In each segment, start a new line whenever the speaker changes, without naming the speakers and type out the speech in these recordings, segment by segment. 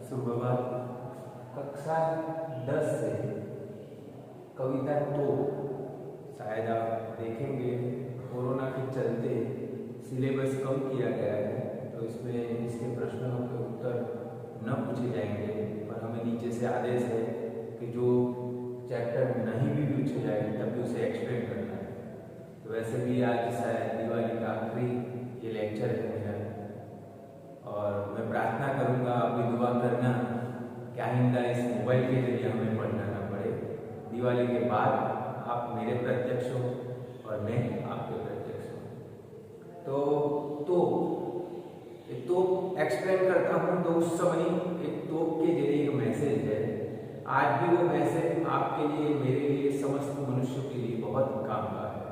सुप्रभात। कक्षा 10 से कविता तो शायद आप देखेंगे कोरोना के चलते सिलेबस कम किया गया है, तो इसमें इसके प्रश्नों के उत्तर न पूछे जाएंगे, पर हमें नीचे से आदेश है कि जो चैप्टर नहीं भी पूछे जाएंगे तब भी उसे एक्सप्लेन करना है। तो वैसे भी आज शायद दिवाली का आखिरी ये लेक्चर है मेरा, और मैं प्रार्थना करूंगा आप भी दुआ करना कि आइंदा इस मोबाइल के जरिए हमें पढ़ना ना पड़े। दिवाली के बाद आप मेरे प्रत्यक्ष हो और मैं आपके प्रत्यक्ष हो। तो एक्सप्लेन करता हूँ, तो उस समय एक तोप के जरिए एक मैसेज है। आज भी वो मैसेज आपके लिए, मेरे लिए, समस्त मनुष्यों के लिए बहुत काम का है।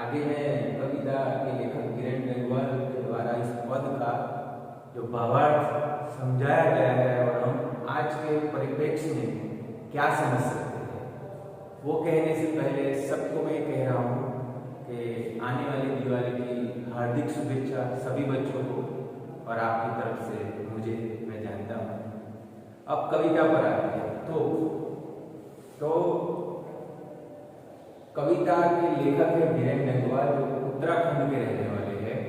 आगे मैं कविता के लेखक किरण गंगवार के द्वारा इस पद का जो भावार्थ समझाया गया है और हम आज के परिप्रेक्ष्य में क्या समझ सकते हैं, वो कहने से पहले सबको मैं कह रहा हूँ कि आने वाली दिवाली की हार्दिक शुभेच्छा सभी बच्चों को और आपकी तरफ से मुझे, मैं जानता हूँ। अब कविता पर आते हैं। तो कविता के लेखक है वीरेन गंगवार, जो उत्तराखंड के रहने वाले हैं,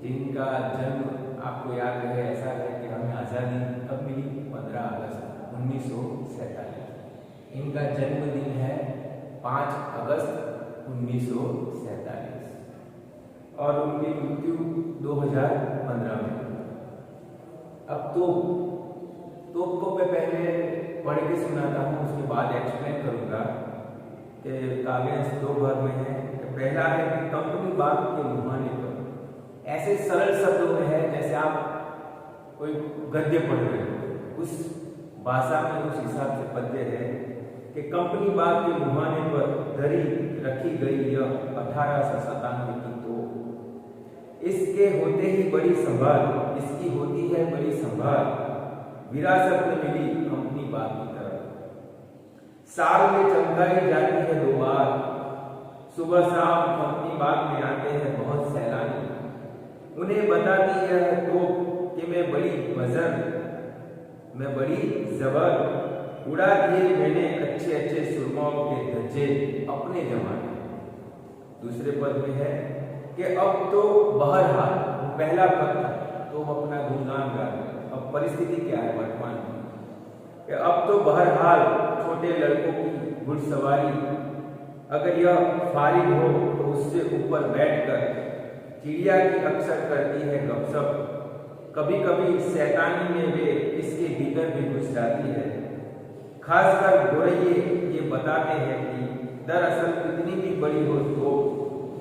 जिनका जन्म आपको याद है, ऐसा है कि हमें आज़ादी कब मिली, 15 अगस्त 1947। इनका जन्मदिन है 5 अगस्त 1947 और उनकी मृत्यु 2015 में। अब तो को मैं पहले पढ़ के सुनाता हूँ, उसके बाद एक्सप्लेन करूँगा कि काव्यांश 2 भाग में है। पहला है कि कंपनी बाग के मुहाने पर, ऐसे सरल शब्दों में है जैसे आप कोई गद्य पढ़ रहे हो, उस भाषा में उस हिसाब से पद्य है कि कंपनी बाग के मुहाने पर धरी रखी गई यह 1897 की तोप, इसके होते ही बड़ी संभाल, इसकी होती है बड़ी संभाल, विरासत में मिली कंपनी बाग की तरफ। साल में चमकाई जाती है 2 बार, सुबह शाम कंपनी बाग में आते हैं बहुत सैलानी। उन्हें बताती है तोप कि मैं बड़ी बजर, मैं बड़ी जबर, उड़ा दिए मैंने अच्छे अच्छे सुरमाओं के धज्जे अपने जमाने। दूसरे पद में है कि अब तो बहरहाल, पहला पद था तो अपना गुणगान गा रहे। अब परिस्थिति क्या है वर्तमान में, कि अब तो बहरहाल छोटे लड़कों की घुड़सवारी, अगर यह फारिग हो तो उससे ऊपर बैठकर चिड़िया की अक्सर करती है गपशप। कभी कभी शैतानी में वे इसके भीतर भी घुस जाती है। खासकर गोरैये ये बताते हैं कि दरअसल कितनी भी बड़ी हो तो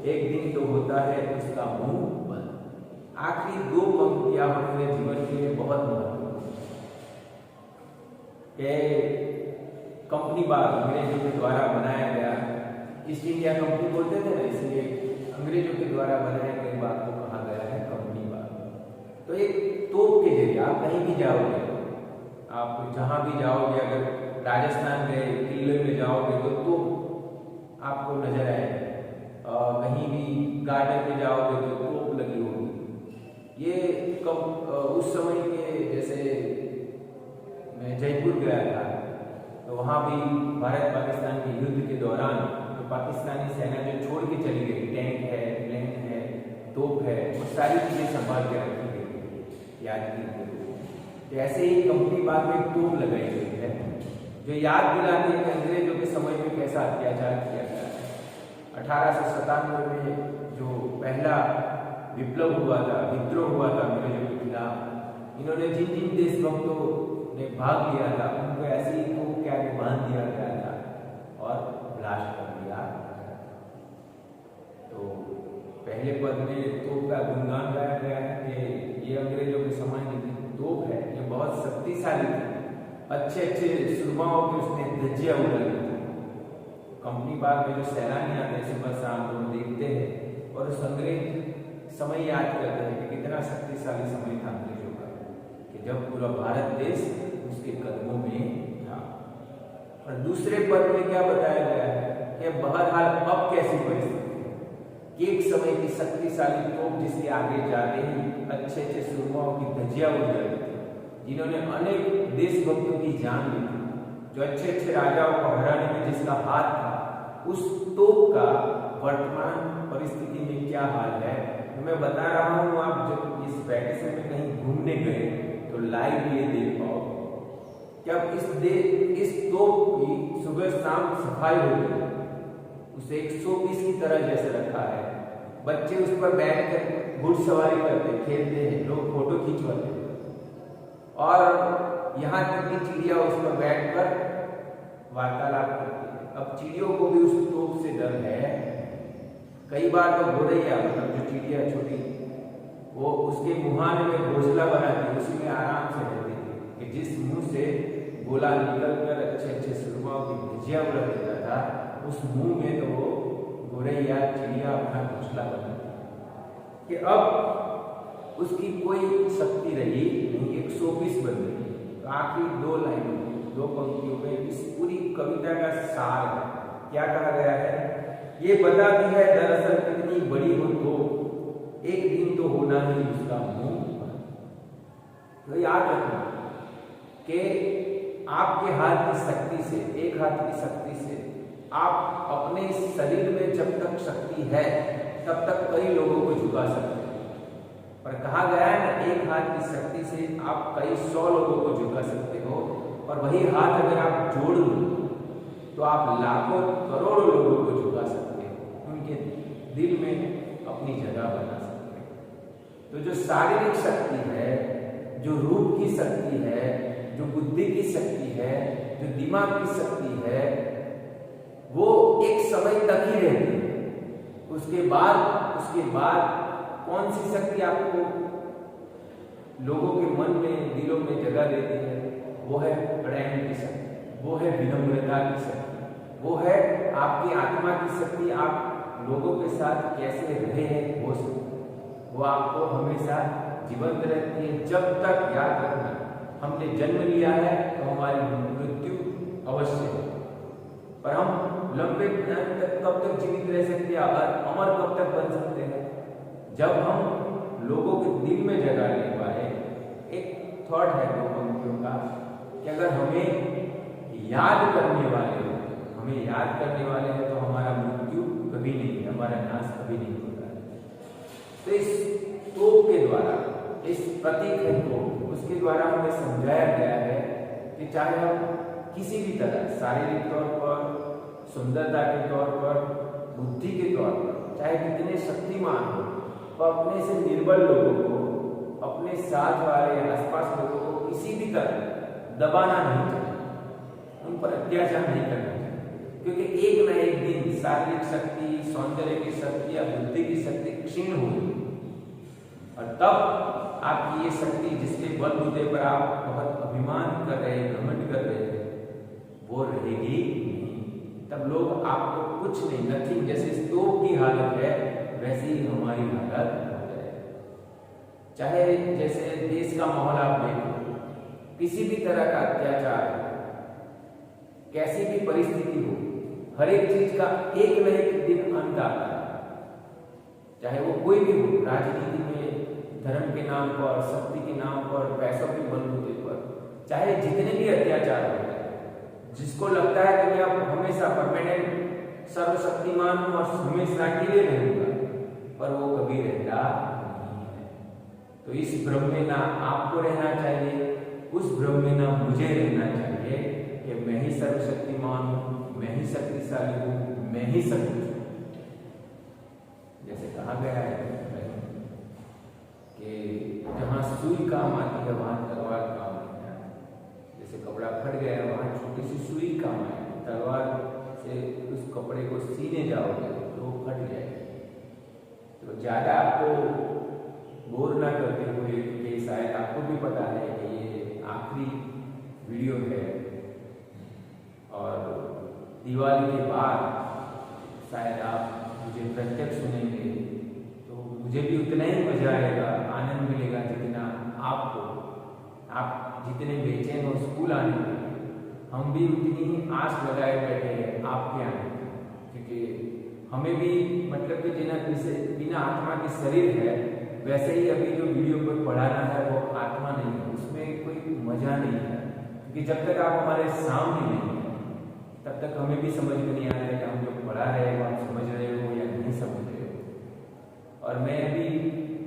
एक दिन तो होता है उसका मुंह बंद। आखिरी 2 पंक्तियां हमारे जीवन के लिए बहुत महत्वपूर्ण है। कंपनी बाग अंग्रेजों के द्वारा बनाया गया, ईस्ट इंडिया कंपनी बोलते थे ना, इसलिए अंग्रेजों के द्वारा बनाए गए बाग को कहा गया है कंपनी बाग। तो एक तोप के जरिए आप कहीं भी जाओगे, आप जहां भी जाओगे, अगर राजस्थान गए किले में जाओगे तो तोप आपको नजर आएगा, कहीं भी गार्डन में जाओगे तो तोप लगी होगी। ये उस समय के, जैसे मैं जयपुर गया था तो वहाँ भी भारत पाकिस्तान के युद्ध के दौरान तो पाकिस्तानी सेना जो छोड़ के चली गई, टैंक है, प्लेन है, तोप है, वो सारी चीजें संभाल के रखी गई याद की गई। तो ऐसे ही कंपनी बाग में तोप लगाई गई है जो याद दिलाती है कि अंग्रेजों के समय में कैसा अत्याचार किया गया है। 1897 में जो पहला विप्लव हुआ था, विद्रोह हुआ था अंग्रेजों के खिलाफ, इन्होंने जिन जिन देशभक्तों ने भाग लिया था उनको ऐसे ही तोप के आगे बांध दिया गया था और ब्लास्ट कर दिया। तो पहले पद में तोप का गुणगान गाया गया है कि ये अंग्रेजों के समय की तोप है, ये बहुत शक्तिशाली थी, अच्छे अच्छे सुरमाओं की उसने धज्जियां उड़ाई थी। कंपनी बाग में जो सैलानी आते हैं सुबह शाम, लोग देखते हैं और उस अंग्रेज समय याद करते हैं कि कितना शक्तिशाली समय था अंग्रेजों का, कि जब पूरा भारत देश उसके कदमों में था। और दूसरे पद में क्या बताया गया है कि बहरहाल अब कैसी परिस्थिति, कि एक समय की शक्तिशाली तोप जिसके आगे जाते ही अच्छे अच्छे सुरमाओं की धज्जियां उड़ जाती थी, जिन्होंने अनेक देशभक्तों की जान ली थी, जो अच्छे अच्छे राजाओं को हराने में जिसका हाथ था, उस तोप का वर्तमान परिस्थिति में क्या हाल है तो मैं बता रहा हूँ। आप जब इस वैकेशन में कहीं घूमने गए तो लाइव ये देख पाओ कि अब इस तोप की सुबह शाम सफाई होती है, उसे 120 की तरह जैसे रखा है। बच्चे उस पर बैठकर घुड़सवारी करते, खेलते हैं, लोग फोटो खिंचवाते हैं और यहाँ तक कि चिड़िया उस पर बैठकर वार्तालाप करती है। अब चिड़ियों को भी उस तोप से डर है। कई बार तो गोरैया, मतलब जो चिड़िया छोटी, वो उसके मुहाने में घोंसला बनाती, उसी में आराम से रहती थी कि जिस मुंह से गोला निकलकर अच्छे अच्छे सुरमाओं की भुजिया उड़ा देता था, उस मुंह में तो वो गोरैया चिड़िया अपना घोंसला बनाती कि अब उसकी कोई शक्ति रही नहीं, 120 बन गई। तो आखिरी 2 लाइनों में, 2 पंक्तियों में इस पूरी कविता का सार है। क्या कहा गया है? ये बताती है दरअसल कितनी बड़ी हो तो एक दिन तो होना ही उसका मुंह। तो याद रखना कि आपके हाथ की शक्ति से, एक हाथ की शक्ति से आप अपने शरीर में जब तक शक्ति है तब तक कई लोगों को झुका सकते हैं। पर कहा गया है ना, एक हाथ की शक्ति से आप कई 100 लोगों को झुका सकते हो, और वही हाथ अगर आप जोड़ लो तो आप लाखों करोड़ों लोगों को झुका सकते हो, उनके दिल में अपनी जगह बना सकते हो। तो जो शारीरिक शक्ति है, जो रूप की शक्ति है, जो बुद्धि की शक्ति है, जो दिमाग की शक्ति है, वो एक समय तक ही रहती है। उसके बाद कौन सी शक्ति आपको लोगों के मन में, दिलों में जगह देती है? वो है प्रेम की शक्ति, वो है विनम्रता की शक्ति, वो है आपकी आत्मा की शक्ति। आप लोगों के साथ कैसे रहे हैं वो शक्ति, वो आपको हमेशा जीवंत रहती है। जब तक, याद रखना, हमने जन्म लिया है तो हमारी मृत्यु अवश्य है, पर हम लंबे टाइम तक कब तक जीवित रह सकते हैं, अमर कब तक बन सकते हैं? जब हम लोगों के दिल में जगह ले पाए। एक थॉट है 2 पंक्तियों का कि अगर हमें याद करने वाले हैं तो हमारा मृत्यु कभी नहीं है, हमारा नाश कभी नहीं होता है। तो इस तोप के द्वारा, इस प्रतीक है तोप, उसके द्वारा हमें समझाया गया है कि चाहे हम किसी भी तरह, शारीरिक तौर पर, सुंदरता के तौर पर, बुद्धि के तौर पर, चाहे कितने शक्तिमान हो, तो अपने से निर्बल लोगों को, अपने साथ वाले आसपास लोगों को किसी भी तरह दबाना नहीं चाहिए, उन पर अत्याचार नहीं करना चाहिए। क्योंकि एक न एक दिन शारीरिक शक्ति, सौंदर्य की शक्ति या बुद्धि की शक्ति क्षीण होगी, और तब आपकी ये शक्ति, जिसके बलबूते पर आप बहुत अभिमान कर रहे हैं, घमंड कर रहे हैं, वो रहेगी नहीं। तब लोग आपको कुछ नहीं, नथिंग, जैसे इस तोप की हालत है वैसे ही हमारी हालत हो जाए। चाहे जैसे देश का माहौल आप देखो, किसी भी तरह का अत्याचार, कैसी भी परिस्थिति हो, हर एक चीज का एक न एक दिन अंत आता है। चाहे वो कोई भी हो, राजनीति में धर्म के नाम पर, शक्ति के नाम पर, पैसों के बलबूते पर, चाहे जितने भी अत्याचार हो, जिसको लगता है कि मैं अब हमेशा परमानेंट सर्वशक्तिमान हूं और हमेशा अकेले रहूंगा, पर वो कभी रहता नहीं है। तो इस भ्रम में ना आपको रहना चाहिए, उस भ्रम में ना मुझे रहना चाहिए कि मैं ही सर्वशक्तिमान हूं, मैं ही शक्तिशाली हूं, मैं ही सब कुछ हूं। जैसे कहा गया है कि जहां सुई काम आती है वहां तलवार काम नहीं आती। जैसे कपड़ा फट गया, वहां छोटी सी सुई काम आएगी, तलवार से उस कपड़े को सीने जाओगे तो वो फट जाएगी। तो ज्यादा आपको बोर ना करते हुए, क्योंकि शायद आपको भी पता है कि ये आखिरी वीडियो है और दिवाली के बाद शायद आप मुझे प्रत्यक्ष सुनेंगे, तो मुझे भी उतना ही मजा आएगा, आनंद मिलेगा जितना आपको। आप जितने बेचैन हो स्कूल आने के, हम भी उतनी ही आस लगाए बैठे हैं आपके आने की, क्योंकि हमें भी मतलब कि जिन्हें बिना आत्मा के शरीर है, वैसे ही अभी जो वीडियो पर पढ़ाना है वो आत्मा नहीं है, उसमें कोई मजा नहीं है, क्योंकि जब तक आप हमारे सामने नहीं है तब तक हमें भी समझ में नहीं आ रहा है कि हम जो पढ़ा रहे हैं वो आप समझ रहे हो या नहीं समझ रहे हो। और मैं भी,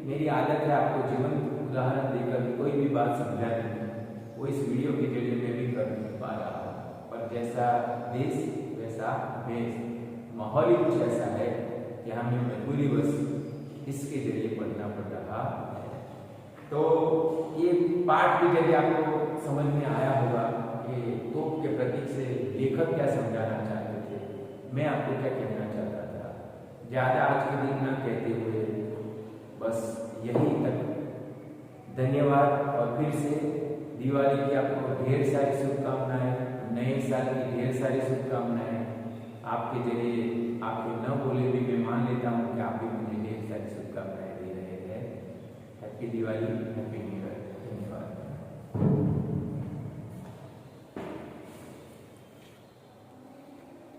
मेरी आदत है आपको जीवंत उदाहरण देकर कोई भी बात समझाने, वो इस वीडियो के जरिए मैं भी कर पा रहा हूँ। पर जैसा देश वैसा भेष, माहौल ही कुछ ऐसा है कि हमें मजबूरीवश इसके जरिए पढ़ना पड़ रहा है। तो ये पाठ के जरिए आपको समझ में आया होगा कि तोप के प्रतीक से लेखक क्या समझाना चाहते थे, मैं आपको क्या कहना चाहता था। ज़्यादा आज के दिन न कहते हुए बस यही तक। धन्यवाद। और फिर से दिवाली की आपको ढेर सारी शुभकामनाएं, नए साल की ढेर सारी शुभकामनाएं। आपके जरिए आपके न बोले भी मैं मान लेता हूँ कि आप भी मुझे ढेर सारी शुभकामनाएं दे रहे हैं। Happy Diwali, happy new year.